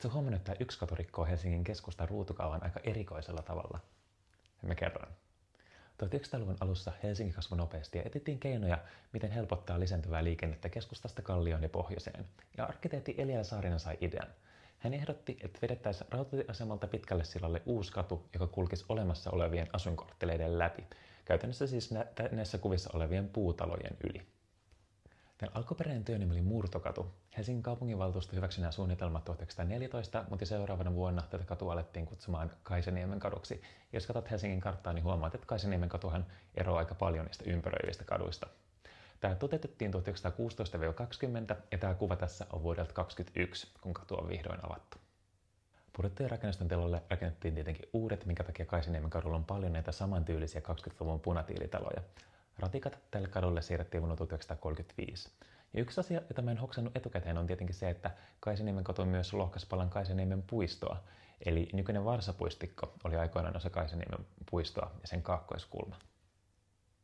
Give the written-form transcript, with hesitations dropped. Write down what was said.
Oletko huomannut, että yksi katu rikkoo Helsingin keskustan ruutukaavan aika erikoisella tavalla? Mä kerron. 1900-luvun alussa Helsinki kasvoi nopeasti ja etsittiin keinoja, miten helpottaa lisääntyvää liikennettä keskustasta Kallioon ja pohjoiseen. Ja arkkitehti Eliel Saarinen sai idean. Hän ehdotti, että vedettäisiin rautatieasemalta pitkälle sillalle uusi katu, joka kulkisi olemassa olevien asuinkortteleiden läpi. Käytännössä siis näissä kuvissa olevien puutalojen yli. Tämän alkuperäinen työnimi oli Murtokatu. Helsingin kaupunginvaltuusto hyväksyi nämä suunnitelmat 1914, mutta seuraavana vuonna tätä katua alettiin kutsumaan Kaisaniemen kaduksi. Ja jos katsot Helsingin karttaa, niin huomaat, että Kaisaniemen katuhan eroaa aika paljon niistä ympäröivistä kaduista. Tämä toteutettiin 1916-20 ja tämä kuva tässä on vuodelta 2021, kun katu on vihdoin avattu. Purjettujen rakennusten telolle rakennettiin tietenkin uudet, minkä takia Kaisaniemen kadulla on paljon näitä samantyylisiä 20-luvun punatiilitaloja. Ratikat tälle kadulle siirrettiin vuonna 1935. Ja yksi asia, jota mä en hoksannut etukäteen, on tietenkin se, että Kaisaniemen katu myös lohkas palan Kaisaniemen puistoa. Eli nykyinen Varsapuistikko oli aikoinaan osa Kaisaniemen puistoa ja sen kaakkoiskulma.